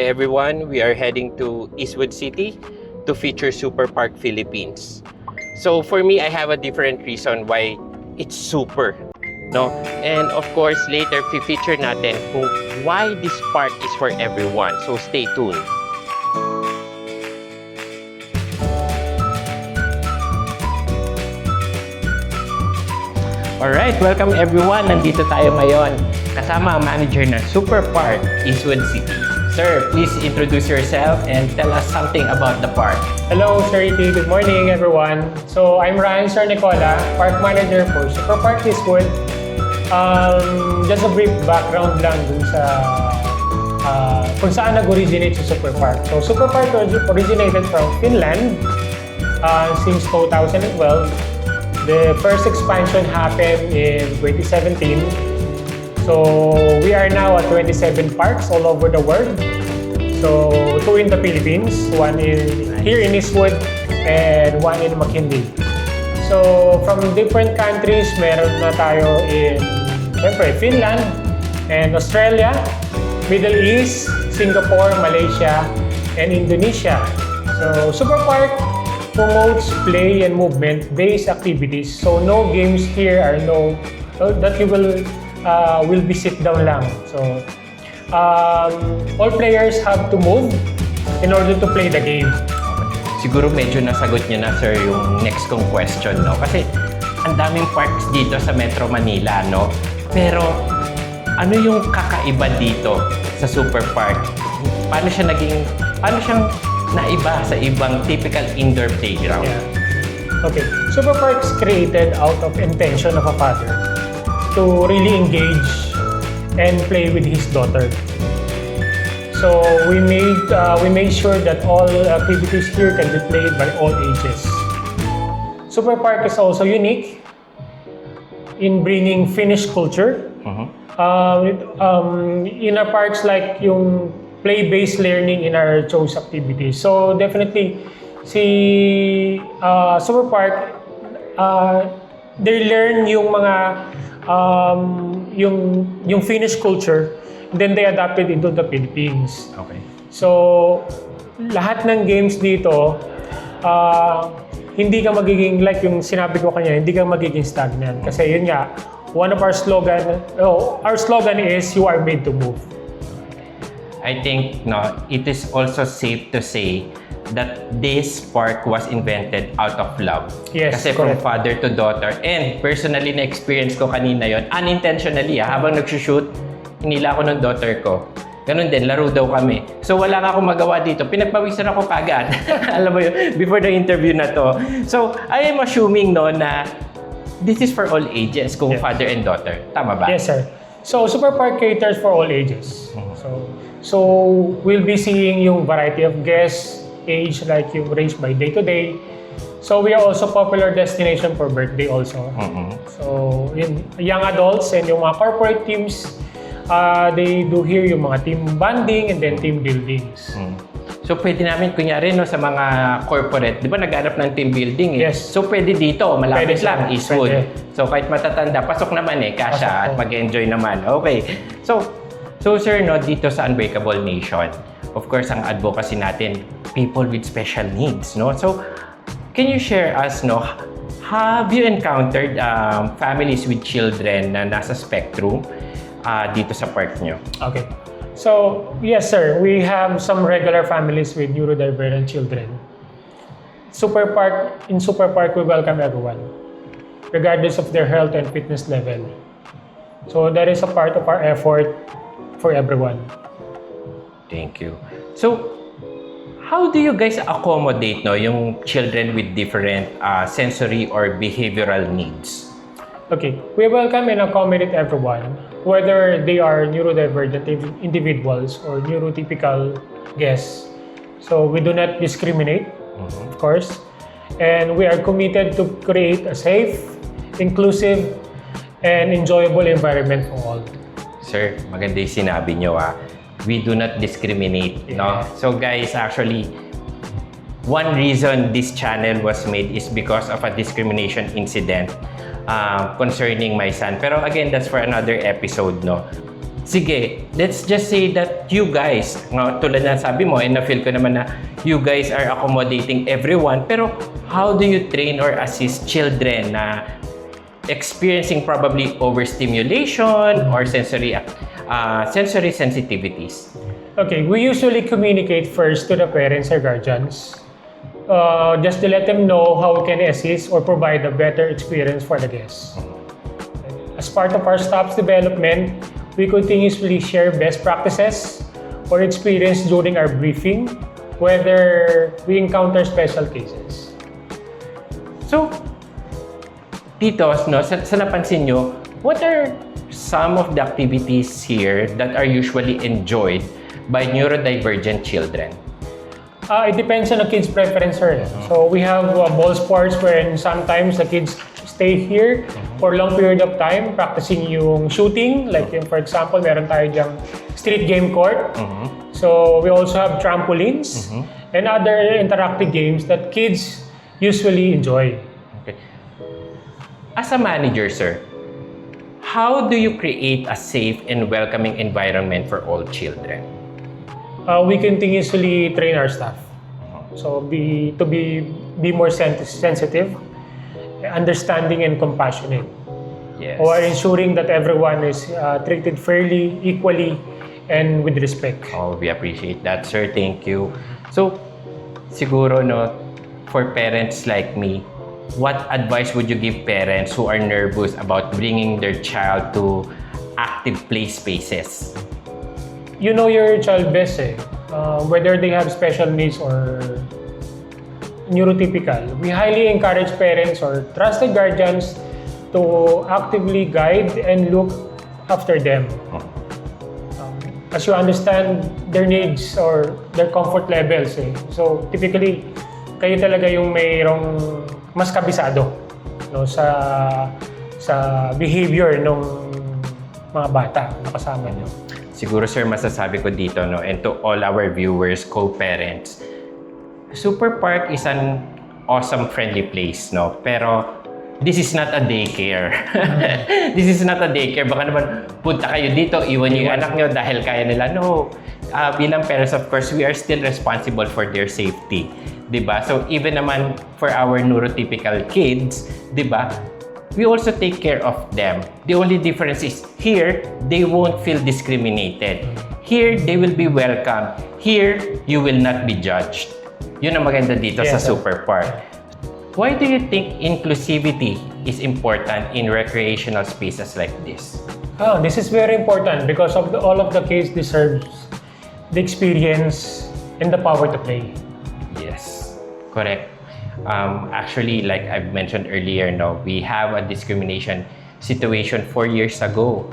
everyone, we are heading to Eastwood City to feature Super Park Philippines. So for me, I have a different reason why it's super, no? And of course, later feature natin kung why this park is for everyone. So stay tuned. Alright, welcome everyone. Nandito tayo ngayon kasama ang manager ng Super Park Eastwood City. Sir, please introduce yourself and tell us something about the park. Hello, Sir E.T. Good morning, everyone. So, I'm Ryan Sir Nicola, Park Manager for Super Park Eastwood. Just a brief background lang dun sa kung saan nag-originate sa Super Park. So, Super Park originated from Finland since 2012. The first expansion happened in 2017. So we are now at 27 parks all over the world. So 2 in the Philippines, 1 here in Eastwood, and 1 in McKinley. So from different countries, meron na tayo in siyempre, Finland and Australia, Middle East, Singapore, Malaysia, and Indonesia. So Super Park promotes play and movement-based activities. So no games here are that you will be sit down lang. So all players have to move in order to play the game. Siguro medyo nasagot niyo na, sir, yung next kong question, no? Kasi ang daming parks dito sa Metro Manila, no? Pero ano yung kakaiba dito sa Super Park? Paano siyang naiba sa ibang typical indoor playground? Yeah. Okay. Super Parks created out of intention of a father to really engage and play with his daughter. So we made sure that all activities here can be played by all ages. Super Park is also unique in bringing Finnish culture. In our parks, like yung play-based learning in our chose activities. So definitely, Super Park, they learn yung mga yung Finnish culture, then they adapted into the Philippines. Okay. So lahat ng games dito, hindi ka magiging like yung sinabi ko kanina, hindi ka magiging stagnant. Kasi yun nga, one of our slogan is you are made to move. I think it is also safe to say that this park was invented out of love. Yes, Kasi correct. from father to daughter. And personally, na-experience ko kanina yon, unintentionally, habang nagsushoot, hinila ako ng daughter ko. Ganun din, laro daw kami. So wala nga akong magawa dito. Pinagpawisan ako kagad. Alam mo yun, before the interview na to. So I am assuming na this is for all ages, kung Yes. father and daughter. Tama ba? Yes, sir. So Super Park caters for all ages. So we'll be seeing yung variety of guests, age, like yung range by day to day. So we are also popular destination for birthday also. So in young adults and yung mga corporate teams, they do here yung mga team bonding and then team buildings. So pwede namin, kunyari sa mga corporate, di ba nag-aanap ng team building eh? Yes. So pwede dito, malapit Pwede lang, siya. Eastwood. Pwede. So kahit matatanda, pasok naman kasha at Pasok po. mag-enjoy naman. Okay. So sir, dito sa Unbreakable Nation, of course, ang advocacy natin, people with special needs, no? So can you share us, have you encountered families with children na nasa spectrum dito sa park nyo? Okay. So, yes, sir. We have some regular families with neurodivergent children. In Super Park, we welcome everyone, regardless of their health and fitness level. So, that is a part of our effort for everyone. Thank you. So, how do you guys accommodate yung children with different sensory or behavioral needs? Okay, we welcome and accommodate everyone, whether they are neurodivergent individuals or neurotypical guests. So we do not discriminate, of course, and we are committed to create a safe, inclusive, and enjoyable environment for all. Sir, maganda yung sinabi nyo we do not discriminate, no? So guys, actually, one reason this channel was made is because of a discrimination incident concerning my son. Pero again, that's for another episode, no? sige, let's just say that you guys, tulad na sabi mo, and na-feel ko naman na you guys are accommodating everyone, pero how do you train or assist children na experiencing probably overstimulation or sensory sensitivities? Okay, we usually communicate first to the parents or guardians just to let them know how we can assist or provide a better experience for the guests. As part of our staff's development, we continuously share best practices or experience during our briefing, whether we encounter special cases. So, titos, no, sa napansin nyo, what are some of the activities here that are usually enjoyed by neurodivergent children? It depends on the kids' preference, sir. So we have ball sports wherein sometimes the kids stay here for long period of time practicing yung shooting. Like yung, for example, meron tayo dyang street game court. So we also have trampolines and other interactive games that kids usually enjoy. Okay. As a manager, sir, how do you create a safe and welcoming environment for all children? We continuously train our staff. So be more sensitive, understanding and compassionate. Yes. Or ensuring that everyone is treated fairly, equally, and with respect. Oh, we appreciate that, sir. Thank you. So, siguro, no, for parents like me, what advice would you give parents who are nervous about bringing their child to active play spaces? You know your child best, whether they have special needs or neurotypical. We highly encourage parents or trusted guardians to actively guide and look after them. As you understand their needs or their comfort levels. So typically, kayo talaga yung mayroong mas kabisado, no, sa behavior ng mga bata na kasama nyo. Siguro, sir, masasabi ko dito, no, and to all our viewers, co-parents, Super Park is an awesome, friendly place, no? Pero this is not a daycare. This is not a daycare. Baka naman punta kayo dito, iwan yung anak nyo dahil kaya nila. No. Bilang parents, of course, we are still responsible for their safety. Diba? So even naman for our neurotypical kids, diba? We also take care of them. The only difference is here, they won't feel discriminated. Here, they will be welcome. Here, you will not be judged. Yun ang maganda dito sa Super Park. Why do you think inclusivity is important in recreational spaces like this? Oh, this is very important because of all of the kids deserves the experience and the power to play. Yes, correct. Actually, like I've mentioned earlier, no, we have a discrimination situation 4 years ago.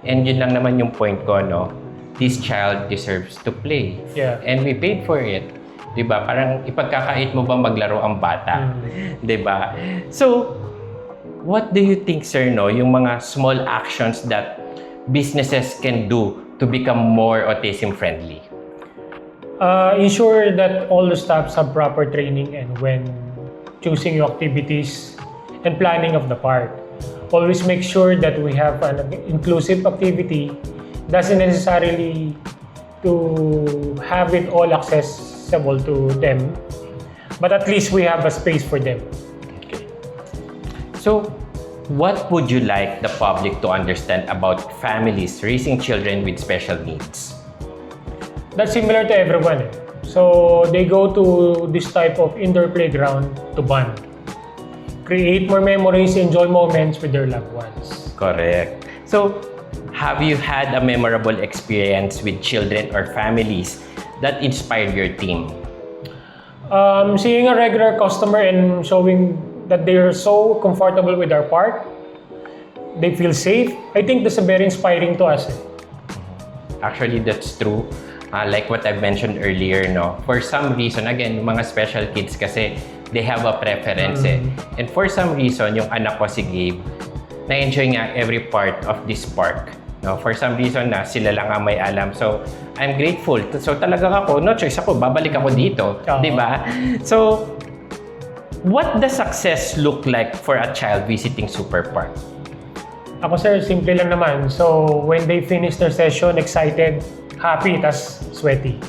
And yun lang naman yung point ko, no? This child deserves to play. Yeah. And we paid for it. Diba? Parang ipagkakait mo ba maglaro ang bata? Diba? So, what do you think, sir, no? Yung mga small actions that businesses can do to become more autism-friendly? Ensure that all the staffs have proper training and when choosing your activities and planning of the park. Always make sure that we have an inclusive activity. Doesn't necessarily to have it all accessible to them, but at least we have a space for them. Okay. So, what would you like the public to understand about families raising children with special needs? That's similar to everyone. So they go to this type of indoor playground to bond, create more memories, enjoy moments with their loved ones. Correct. So, have you had a memorable experience with children or families that inspired your team? Seeing a regular customer and showing that they are so comfortable with our park, they feel safe. I think that's very inspiring to us. Actually, that's true. Like what I mentioned earlier, no? For some reason, again, yung mga special kids kasi, they have a preference And for some reason, yung anak ko si Gabe, na-enjoy nga every part of this park. No? For some reason na sila lang ang may alam. So, I'm grateful. So, talagang ako, no choice ako, babalik ako dito. Di ba? So, what does success look like for a child visiting Super Park? Ako sir, simple lang naman. So when they finish their session, excited, happy, tas sweaty.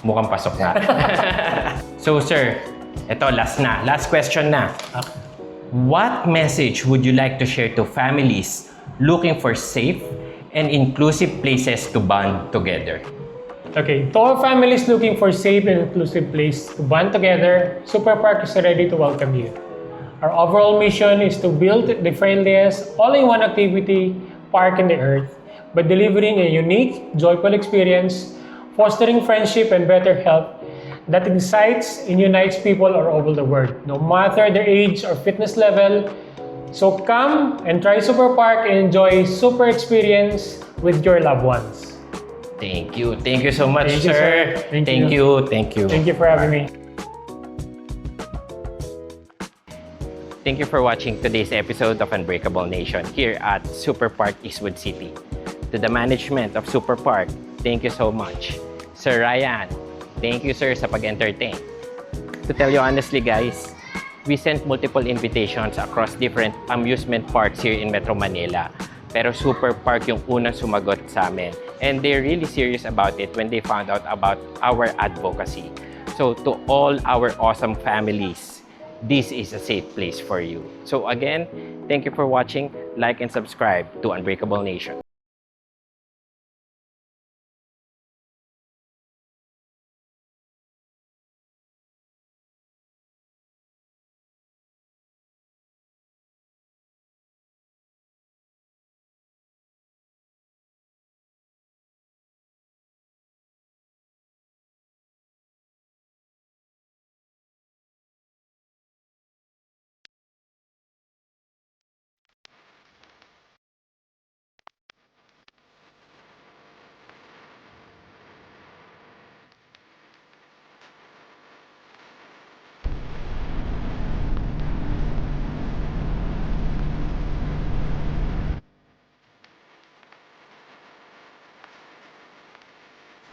Mukhang pasok nga. So sir, ito last question na. What message would you like to share to families looking for safe and inclusive places to bond together? Okay, to all families looking for safe and inclusive place to bond together, Super Park is ready to welcome you. Our overall mission is to build the friendliest, all-in-one activity park in the earth by delivering a unique, joyful experience, fostering friendship and better health that excites and unites people all over the world, no matter their age or fitness level. So come and try Super Park and enjoy super experience with your loved ones. Thank you. Thank you so much, Thank you, sir. sir. Thank Thank you. you. Thank you. Thank you for having me. Thank you for watching today's episode of Unbreakable Nation here at Super Park Eastwood City. To the management of Super Park, thank you so much. Sir Ryan, thank you sir sa pag-entertain. To tell you honestly guys, we sent multiple invitations across different amusement parks here in Metro Manila. Pero Super Park yung unang sumagot sa amin. And they're really serious about it when they found out about our advocacy. So to all our awesome families, this is a safe place for you. So again, thank you for watching. Like and subscribe to Unbreakable Nation.